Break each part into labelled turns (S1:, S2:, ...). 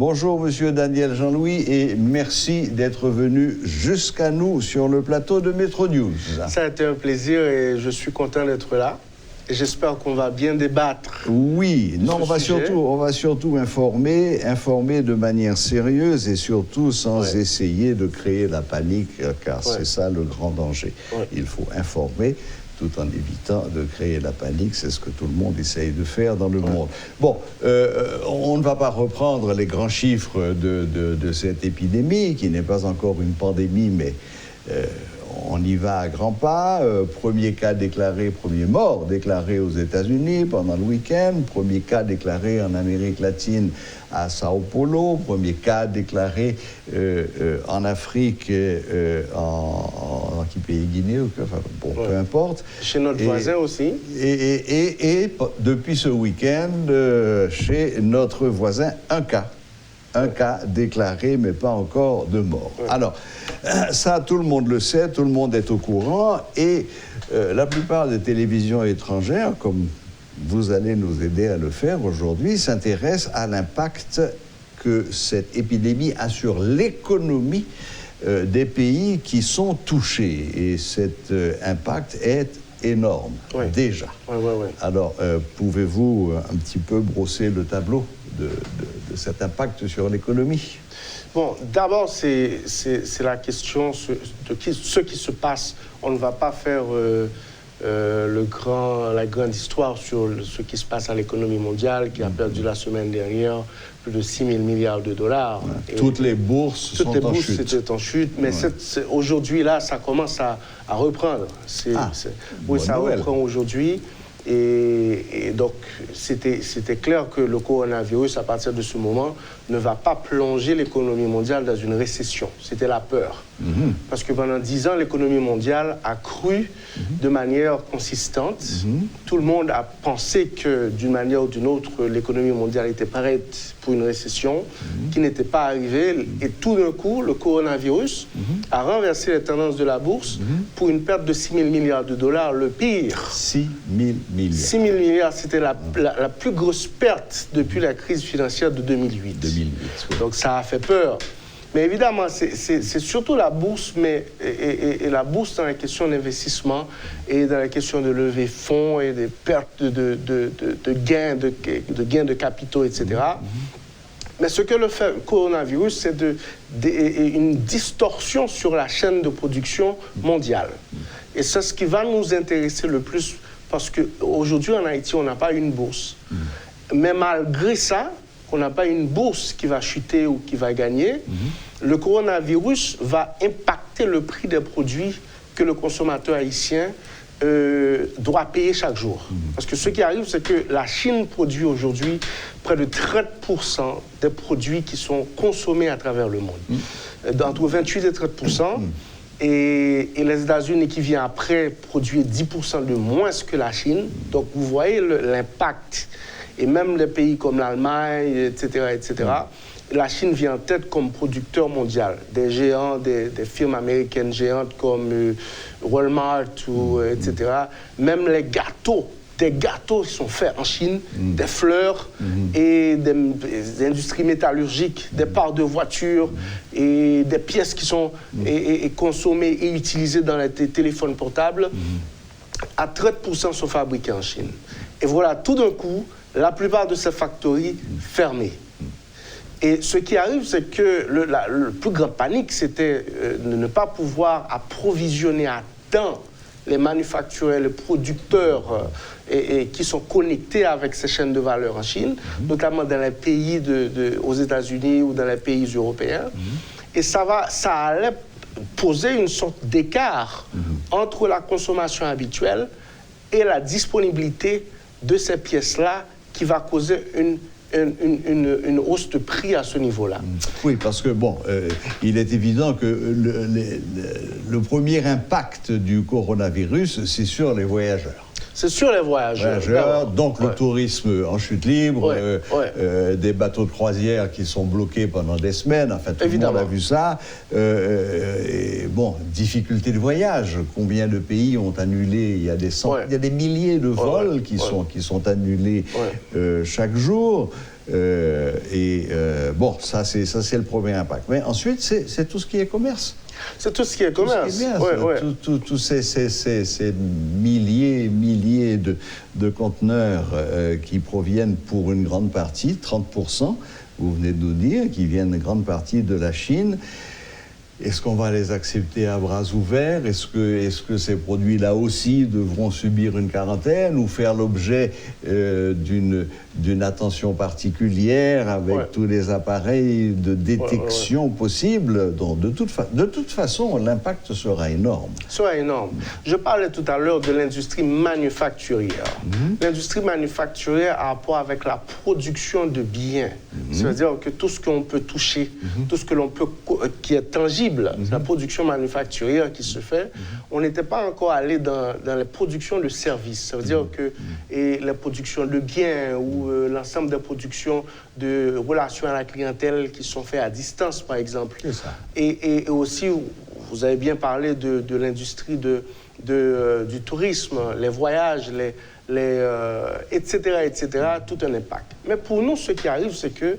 S1: Bonjour, monsieur Daniel Jean-Louis, et merci d'être venu jusqu'à nous sur le plateau de Métro News.
S2: Ça a été un plaisir et je suis content d'être là. Et j'espère qu'on va bien débattre.
S1: Oui, non, on va surtout informer de manière sérieuse et surtout sans essayer de créer la panique, car c'est ça le grand danger. Il faut informer tout en évitant de créer la panique. C'est ce que tout le monde essaye de faire dans le monde. Bon, on ne va pas reprendre les grands chiffres de cette épidémie, qui n'est pas encore une pandémie, mais on y va à grands pas. Premier cas déclaré, premier mort déclaré aux États-Unis pendant le week-end. Premier cas déclaré en Amérique latine à Sao Paulo. Premier cas déclaré en Afrique, en qui pays Guinée, enfin, bon, peu importe.
S2: Chez notre voisin aussi.
S1: Et depuis ce week-end, chez notre voisin, un cas déclaré, mais pas encore de mort. Alors, ça, tout le monde le sait, tout le monde est au courant, et la plupart des télévisions étrangères, comme vous allez nous aider à le faire aujourd'hui, s'intéressent à l'impact que cette épidémie a sur l'économie des pays qui sont touchés. Et cet impact est énorme, déjà. Alors, pouvez-vous un petit peu brosser le tableau de cet impact sur l'économie?
S2: Bon, d'abord, c'est la question de ce qui se passe. On ne va pas faire la grande histoire sur ce qui se passe à l'économie mondiale, qui a perdu la semaine dernière plus de 6 000 milliards de dollars.
S1: Toutes les bourses sont en chute. Toutes les bourses
S2: étaient en chute, mais aujourd'hui, là, ça commence à reprendre. Oui, ça reprend aujourd'hui. Et donc, c'était clair que le coronavirus, à partir de ce moment, ne va pas plonger l'économie mondiale dans une récession. C'était la peur. Parce que pendant 10 ans, l'économie mondiale a cru de manière consistante. Tout le monde a pensé que, d'une manière ou d'une autre, l'économie mondiale était prête pour une récession qui n'était pas arrivée. Et tout d'un coup, le coronavirus a renversé les tendances de la bourse pour une perte de 6 000 milliards de dollars, le pire.
S1: 6 000 milliards.
S2: 6 000 milliards, c'était la plus grosse perte depuis la crise financière de 2008. Donc ça a fait peur. Mais évidemment, c'est surtout la bourse, et la bourse dans la question d'investissement et dans la question de lever fonds et des pertes de gains de capitaux, etc. Mais ce que le coronavirus, c'est une distorsion sur la chaîne de production mondiale. Et c'est ce qui va nous intéresser le plus, parce qu'aujourd'hui, en Haïti, on n'a pas une bourse. Mais malgré ça, qu'on n'a pas une bourse qui va chuter ou qui va gagner, le coronavirus va impacter le prix des produits que le consommateur haïtien doit payer chaque jour. Parce que ce qui arrive, c'est que la Chine produit aujourd'hui près de 30% des produits qui sont consommés à travers le monde. Entre 28 et 30%. Et les États-Unis, qui vient après, produisent 10% de moins que la Chine. Donc, vous voyez l'impact. Et même les pays comme l'Allemagne, etc., la Chine vient en tête comme producteur mondial. Des géants, des firmes américaines géantes comme Walmart, etc. Même les gâteaux, des gâteaux qui sont faits en Chine, des fleurs et des industries métallurgiques, des parts de voitures et des pièces qui sont consommées et utilisées dans les téléphones portables, à 30% sont fabriquées en Chine. Et voilà, tout d'un coup, la plupart de ces factories fermées. Et ce qui arrive, c'est que le plus grand panique, c'était de ne pas pouvoir approvisionner à temps les manufacturiers, les producteurs qui sont connectés avec ces chaînes de valeur en Chine, notamment dans les pays aux États-Unis ou dans les pays européens. Et ça allait poser une sorte d'écart entre la consommation habituelle et la disponibilité de ces pièces-là, qui va causer une hausse de prix à ce niveau-là.
S1: Oui, parce que, il est évident que le premier impact du coronavirus, c'est sur les voyageurs.
S2: C'est sur les voyageurs.
S1: Donc le tourisme en chute libre, des bateaux de croisière qui sont bloqués pendant des semaines, enfin tout le monde a vu ça. Difficulté de voyage. Combien de pays ont annulé? Il y a des milliers de vols qui sont annulés chaque jour. Bon, ça c'est le premier impact. Mais ensuite, c'est tout ce qui est commerce.
S2: C'est tout ce qui est commerce.
S1: Tous ces milliers de conteneurs qui proviennent pour une grande partie, 30%, vous venez de nous dire, qui viennent une grande partie de la Chine. Est-ce qu'on va les accepter à bras ouverts? Est-ce que ces produits-là aussi devront subir une quarantaine ou faire l'objet d'une attention particulière avec tous les appareils de détection possibles? Donc, de toute façon, l'impact sera énorme.
S2: Sera énorme. Je parlais tout à l'heure de l'industrie manufacturière. L'industrie manufacturière a rapport avec la production de biens. C'est-à-dire que tout ce qu'on peut toucher, tout ce que l'on peut, qui est tangible, la production manufacturière qui se fait, on n'était pas encore allé dans les productions de services. Ça veut dire que la production de biens ou l'ensemble des productions de relations à la clientèle qui sont faites à distance, par exemple.
S1: C'est ça.
S2: Et aussi, vous avez bien parlé de l'industrie du tourisme, les voyages, etc., tout un impact. Mais pour nous, ce qui arrive, c'est que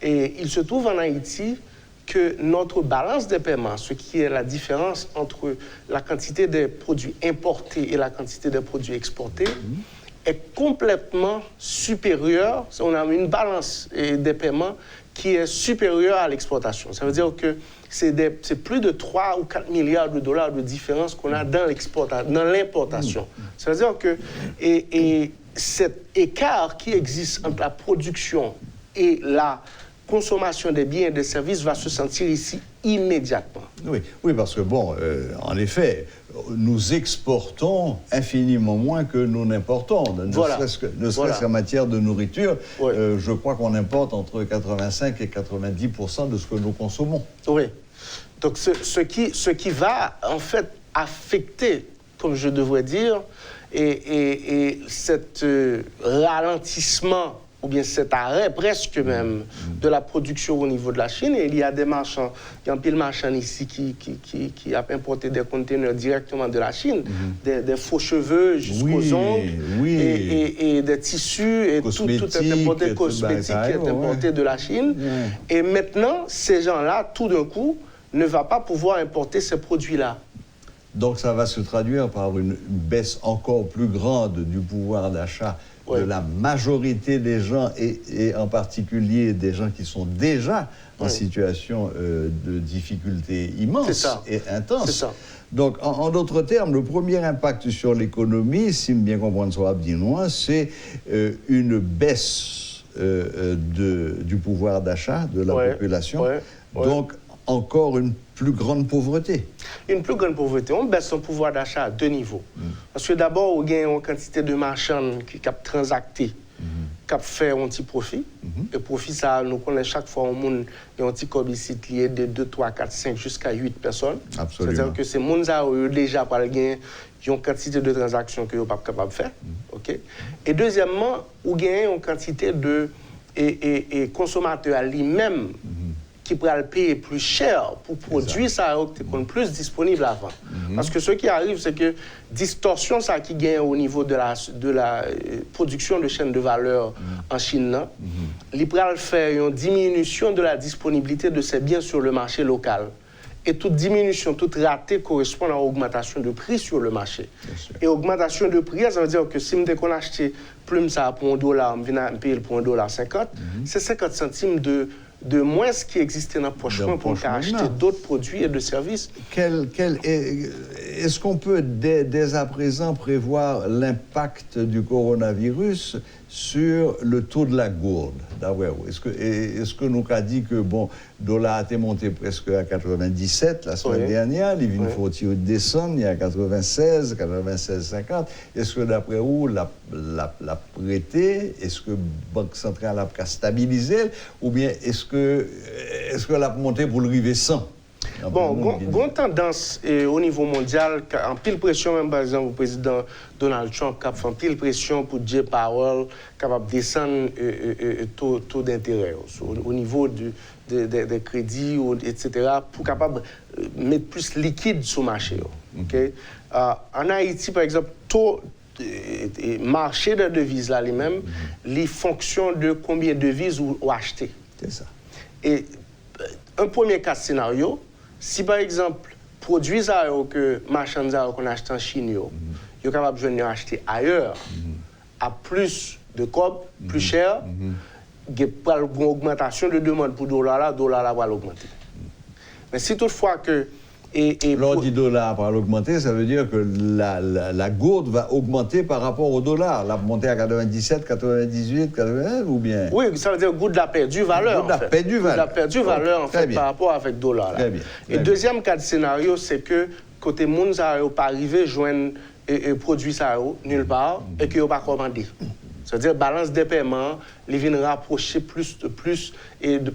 S2: il se trouve en Haïti que notre balance des paiements, ce qui est la différence entre la quantité des produits importés et la quantité des produits exportés, est complètement supérieure. On a une balance des paiements qui est supérieure à l'exportation. Ça veut dire que c'est plus de 3 ou 4 milliards de dollars de différence qu'on a dans l'importation. Ça veut dire que cet écart qui existe entre la production et la consommation des biens et des services va se sentir ici immédiatement.
S1: Oui, parce que bon, en effet, nous exportons infiniment moins que nous n'importons. Ne serait-ce qu'en matière de nourriture, je crois qu'on importe entre 85 et 90% de ce que nous consommons.
S2: Oui. Donc ce qui va en fait affecter, comme je devrais dire, et cet ralentissement ou bien cet arrêt presque même de la production au niveau de la Chine. Et il y a des marchands, il y a un pile marchand ici qui a importé des conteneurs directement de la Chine, des faux cheveux jusqu'aux ongles, et des tissus, et tout est importé, cosmétique qui est importé de la Chine. Et maintenant, ces gens-là, tout d'un coup, ne vont pas pouvoir importer ces produits-là.
S1: Donc ça va se traduire par une baisse encore plus grande du pouvoir d'achat de la majorité des gens, et en particulier des gens qui sont déjà en situation de difficulté immense et intense.
S2: C'est ça.
S1: Donc, en d'autres termes, le premier impact sur l'économie, si bien comprendre soit abdinois, c'est une baisse du pouvoir d'achat de la population. Donc, encore une plus grande pauvreté.
S2: Une plus grande pauvreté. On baisse son pouvoir d'achat à deux niveaux. Parce que d'abord, on gagne une quantité de marchands qui ont transacté, qui ont fait un petit profit. Et profit, ça, nous connaissons chaque fois au monde, il y a un petit corbicite lié de 2, 3, 4, 5 jusqu'à 8 personnes.
S1: Absolument.
S2: C'est-à-dire que ces gens ont déjà pas gagné une quantité de transactions qu'ils ne sont pas capables de faire. Et deuxièmement, on gagne une quantité de consommateurs lui-même qui pourra le payer plus cher pour produire ça, qui est plus disponible avant. Parce que ce qui arrive, c'est que distorsion ça qui gagne au niveau de la production de chaîne de valeur en Chine, il pourra faire une diminution de la disponibilité de ces biens sur le marché local. Et toute diminution, toute ratée correspond à augmentation de prix sur le marché. Et augmentation de prix, ça veut dire que si on achète plume ça pour $1, on vient payer pour $1.50, c'est 50 centimes de moins ce qui existait dans le pochement pour acheter d'autres produits et de services.
S1: Est-ce qu'on peut dès à présent prévoir l'impact du coronavirus sur le taux de la gourde? Est-ce que nous avons dit que bon, le dollar a été monté presque à 97 la semaine dernière, il faut descendre, il y a 96, 96,50. Est-ce que d'après vous, la prêté, est-ce que la Banque centrale a stabilisé, ou bien est-ce que la montée pour le river 100?
S2: Bon, grande tendance au niveau mondial, en pile pression, même par exemple, le président Donald Trump qui a fait en pile pression pour Jay Powell, capable de descendre taux d'intérêt au niveau des crédits, etc., pour capable mettre plus liquide sur le marché. En Haïti, par exemple, taux marché de devises là lui-même, les fonctions de combien de devises ou acheter.
S1: C'est ça.
S2: Et un premier cas de scénario, si par exemple, produits que marchandises qu'on achète en Chine, ils sont capables de venir acheter ailleurs à plus de cob, plus cher, il y a une augmentation de demande pour dollar là va l'augmenter. Mais si toutefois que
S1: L'on dit dollar va l'augmenter, ça veut dire que la gourde va augmenter par rapport au dollar. La monter à 97, 98, 81 ou bien?
S2: Oui, ça veut dire que gourde a perdu valeur.
S1: Gourde a perdu valeur.
S2: Gourde a perdu valeur en fait par rapport avec dollar.
S1: Très bien.
S2: Et deuxième cas de scénario, c'est que côté monde ça n'a pas arrivé joindre produit ça nulle part et qu'il n'a pas commandé. C'est-à-dire balance des paiements, les viennent rapprocher plus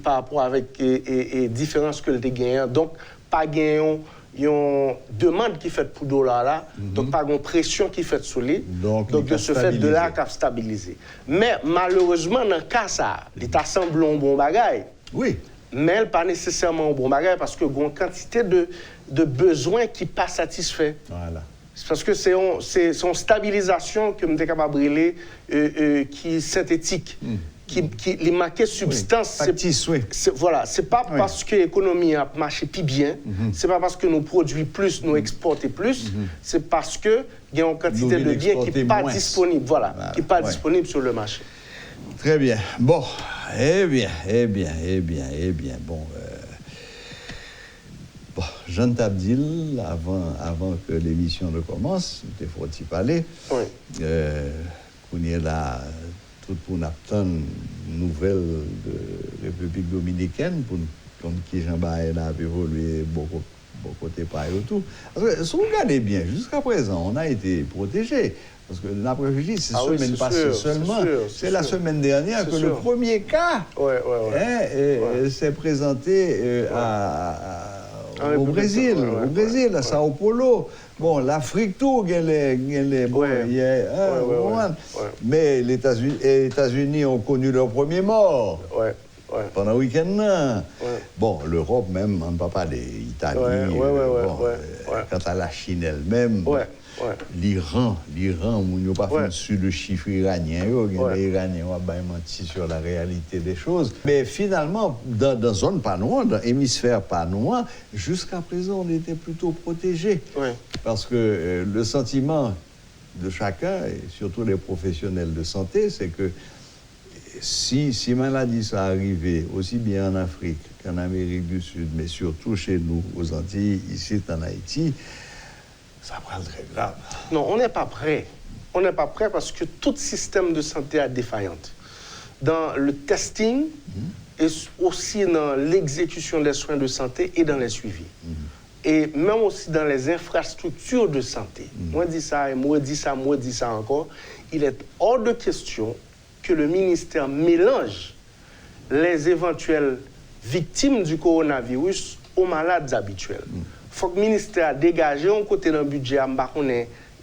S2: par rapport avec différences que le gagnant. Donc pas gagné une demande qui fait pour dollar là, donc pas une pression qui fait sur lui, donc de ce fait de là qu'a stabilisé. Mais malheureusement dans le cas ça, l'État semble un bon bagage.
S1: Oui.
S2: Mais elle pas nécessairement un bon bagage parce que une quantité de besoins qui pas satisfaits.
S1: Voilà.
S2: Parce que c'est une stabilisation que je suis capable de brûler qui est synthétique. Qui les marquait substance.
S1: Factice, oui.
S2: Voilà, c'est pas parce que l'économie a marché plus bien, c'est pas parce que nous produisons plus, nous exportons plus, c'est parce que il y a une quantité de biens qui n'est pas disponible, voilà, qui n'est pas disponible sur le marché.
S1: Très bien. Bon, eh bien. Bon, Jean Abdil, avant que l'émission ne commence, il faut y parler.
S2: Oui.
S1: On est là. Pour attendre une nouvelle de République dominicaine, comme qui Jean-Baptiste a évolué beaucoup côté par et tout. Parce que si vous regardez bien, jusqu'à présent, on a été protégés. Parce que l'après-midi, c'est semaine passée seulement. C'est la semaine dernière que le premier cas s'est présenté au Brésil, à Sao Paulo. Bon, l'Afrique, tout, mais les États-Unis ont connu leur premier mort pendant le week-end. Bon, l'Europe même, on ne peut pas parler d'Italie. Quant à la Chine elle-même, l'Iran, on n'a pas fait sur le chiffre iranien. Les Iraniens ont menti sur la réalité des choses. Mais finalement, dans zone pas loin, dans l'hémisphère pas loin, jusqu'à présent, on était plutôt protégés. Parce que le sentiment de chacun, et surtout les professionnels de santé, c'est que si maladie ça arrivait aussi bien en Afrique qu'en Amérique du Sud, mais surtout chez nous, aux Antilles, ici en Haïti, ça prend très grave.
S2: Non, on n'est pas prêt. On n'est pas prêt parce que tout système de santé est défaillant. Dans le testing et aussi dans l'exécution des soins de santé et dans les suivis. Et même aussi dans les infrastructures de santé. Moi, je dis ça, et moi, je dis ça encore. Il est hors de question que le ministère mélange les éventuelles victimes du coronavirus aux malades habituels. Il faut que le ministère dégage un côté d'un budget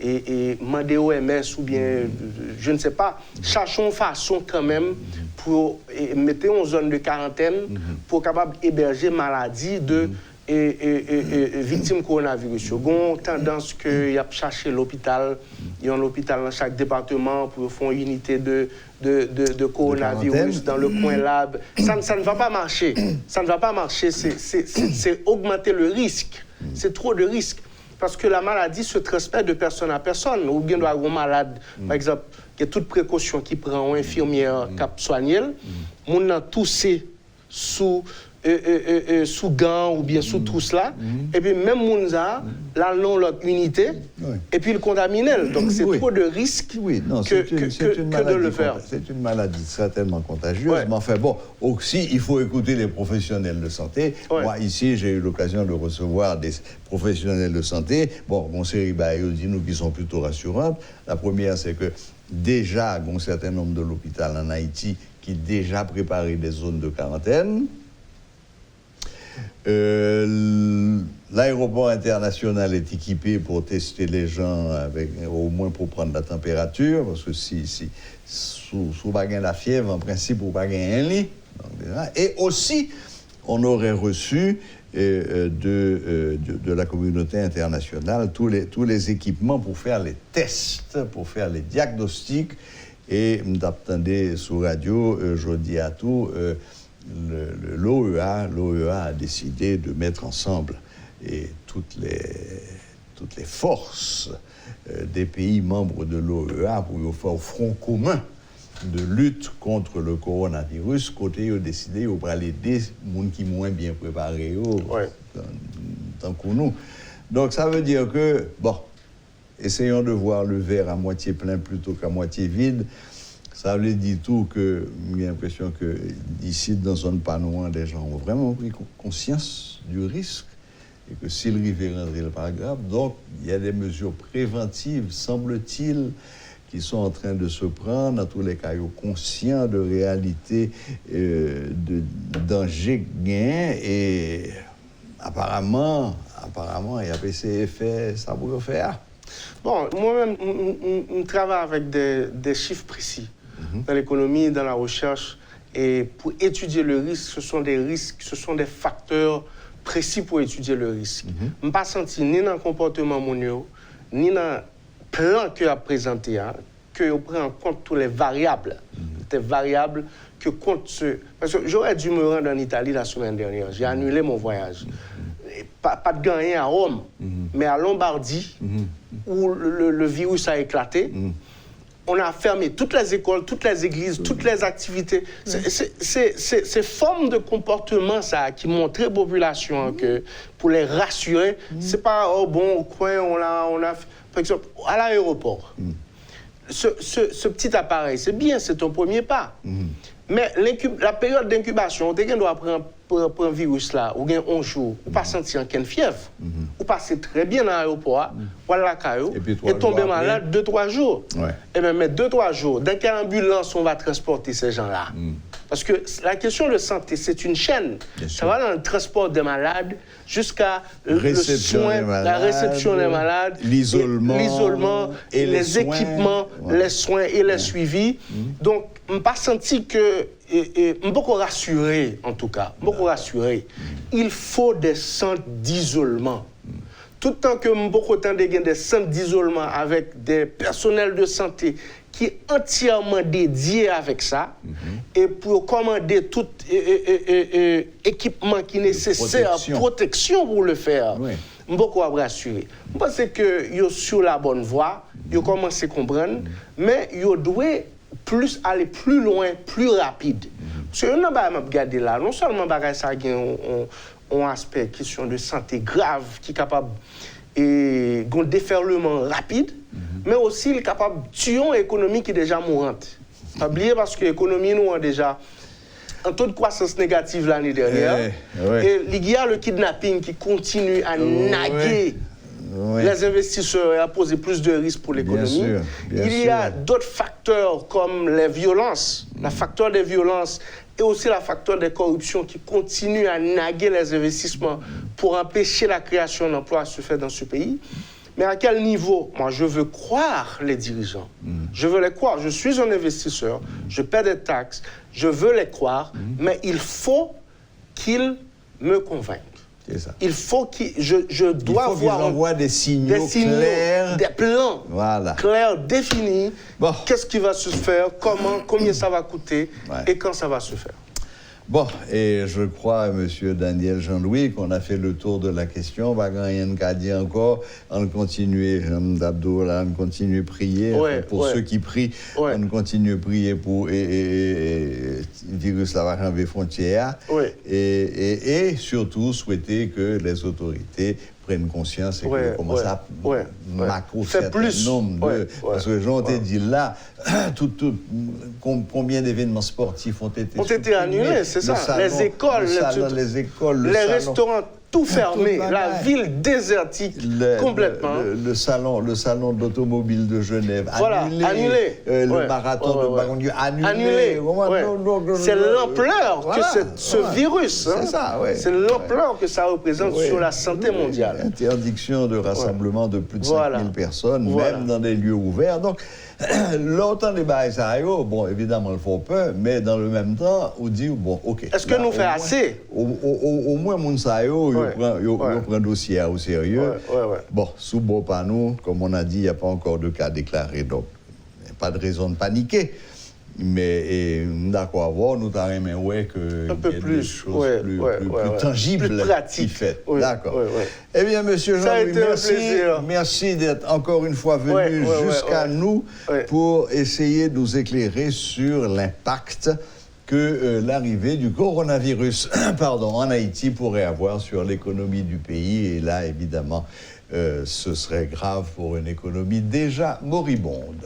S2: et demander au OMS ou bien, je ne sais pas, cherchons façon quand même pour mettre en zone de quarantaine pour capable héberger maladies de victimes coronavirus. Il y a une tendance qu'il y a cherché l'hôpital, il y a un hôpital dans chaque département pour faire une unité de coronavirus dans le coin là. Ça ne va pas marcher. Ça ne va pas marcher. C'est augmenter le risque. C'est trop de risques. Parce que la maladie se transmet de personne à personne. Ou bien, il doit y avoir un malade, par exemple, qui a toute précaution qui prend une infirmière qui soigne, on a toussé sous gants ou bien sous tout cela, et puis même Mounza, là, non, l'autre unité, et puis il contamine elle. Donc c'est trop de risques que de le faire.
S1: C'est une maladie certainement contagieuse, mais enfin bon, aussi il faut écouter les professionnels de santé. Moi ici, j'ai eu l'occasion de recevoir des professionnels de santé. Bon, mon série dit nous qui sont plutôt rassurantes. La première, c'est que déjà, un certain nombre de l'hôpital en Haïti qui déjà préparé des zones de quarantaine. L'aéroport international est équipé pour tester les gens, au moins pour prendre la température, parce que si sous pas la fièvre, en principe, ou pas un lit. Et aussi, on aurait reçu de la communauté internationale, tous les équipements pour faire les tests, pour faire les diagnostics. Et m'attendais sur radio, je dis à tout, l'OEA a décidé de mettre ensemble et toutes les forces des pays membres de l'OEA pour faire front commun de lutte contre le coronavirus. Côté, ils ont décidé de aider les gens qui sont moins bien préparés, tant que nous. Donc, ça veut dire que, bon, essayons de voir le verre à moitié plein plutôt qu'à moitié vide. Ça veut dire tout que j'ai l'impression que d'ici, dans zone panois, des gens ont vraiment pris conscience du risque et que s'il arrivait rentrer, c'est pas grave. Donc, il y a des mesures préventives, semble-t-il, qui sont en train de se prendre, dans tous les cas, conscients de réalité, de danger gain, et apparemment, il y a des effets, ça vous le faire.
S2: Bon, moi-même, je travaille avec des chiffres précis dans l'économie, dans la recherche, et pour étudier le risque, ce sont des risques, ce sont des facteurs précis pour étudier le risque. Je ne pas senti ni dans le comportement mondial, ni dans plan que a présenté, que on prend en compte toutes les variables, des variables que compte ce. Parce que j'aurais dû me rendre en Italie la semaine dernière. J'ai annulé mon voyage. Pas de gagner à Rome, mais à Lombardie, où le virus a éclaté. On a fermé toutes les écoles, toutes les églises, toutes les activités. Ces formes de comportement ça, qui montraient aux populations que, pour les rassurer, c'est pas au bon coin, on a par exemple, à l'aéroport. Ce petit appareil, c'est bien, c'est un premier pas. Mais la période d'incubation, dès qu'on doit prendre un virus là, ou bien 11 jours, ou pas sentir aucune fièvre, ou passer très bien dans l'aéroport, voilà la caillou, et tomber malade 2-3 jours. Et même 2-3 jours, dans quelle ambulance on va transporter ces gens-là? Parce que la question de santé, c'est une chaîne. Ça va dans le transport des malades jusqu'à le soin, la réception des malades, l'isolement, et les équipements, les soins et les suivis. Donc, je n'ai pas senti que... Je suis beaucoup rassuré, en tout cas. Beaucoup rassuré. Il faut des centres d'isolement. Tout le temps que je suis beaucoup des centres d'isolement avec des personnels de santé qui est entièrement dédié avec ça, et pour commander tout équipement qui est nécessaire, protection pour le faire, je suis beaucoup rassuré. Je pense que vous êtes sur la bonne voie, vous commencez à comprendre, mais vous devez aller plus loin, plus rapide. Parce que nous avons regardé là, non seulement ça a un aspect question de santé grave qui est capable et un déferlement rapide, mais aussi il est capable de tuer une économie qui est déjà mourante. Pas oublier parce que l'économie nous a déjà un taux de croissance négative l'année dernière. Et il y a le kidnapping qui continue à naguer les investisseurs et à poser plus de risques pour l'économie. Il y a d'autres facteurs comme les violences, le facteur des violences et aussi le facteur des corruptions qui continuent à naguer les investissements pour empêcher la création d'emplois à se faire dans ce pays. Mais à quel niveau? Moi, je veux croire les dirigeants. Je veux les croire. Je suis un investisseur, je paie des taxes, je veux les croire, mais il faut qu'ils me convainquent. Il faut je dois
S1: voir des signaux clairs,
S2: des plans clairs, définis. Qu'est-ce qui va se faire, comment, combien ça va coûter et quand ça va se faire.
S1: Bon, et je crois, monsieur Daniel Jean-Louis, qu'on a fait le tour de la question. Pas rien qu'à dire encore. On continue, on continue à prier pour ceux qui prient. On continue à prier pour le virus va arriver aux frontières. Et surtout souhaiter que les autorités prennent conscience et que commencent à macro certain nombre de... Parce que j'en ai dit là, combien d'événements sportifs ont été
S2: annulés, c'est ça.
S1: Salon, les écoles,
S2: les restaurants, tout fermé, la ville désertique complètement.
S1: Le salon d'automobile de Genève
S2: annulé.
S1: Le marathon de Bagondieu annulé.
S2: C'est l'ampleur que ce virus, c'est l'ampleur que ça représente sur la santé mondiale.
S1: Interdiction de rassemblement de plus de 5000 personnes, même dans des lieux ouverts. Donc, Longtemps des bails, bon, évidemment, il faut peur, mais dans le même temps, on dit, bon, OK.
S2: Est-ce que nous faisons assez?
S1: Au moins, mon sayo, il prend un dossier au sérieux. Bon, sous beau pas nous, comme on a dit, il n'y a pas encore de cas déclarés, donc il n'y a pas de raison de paniquer. Mais d'accord, nous avons ouais que
S2: un peu plus,
S1: des choses plus tangibles,
S2: plus pratiques.
S1: D'accord. Eh bien, monsieur Jean-Louis, merci d'être encore une fois venu jusqu'à nous pour essayer de nous éclairer sur l'impact que l'arrivée du coronavirus en Haïti pourrait avoir sur l'économie du pays. Et là, évidemment, ce serait grave pour une économie déjà moribonde.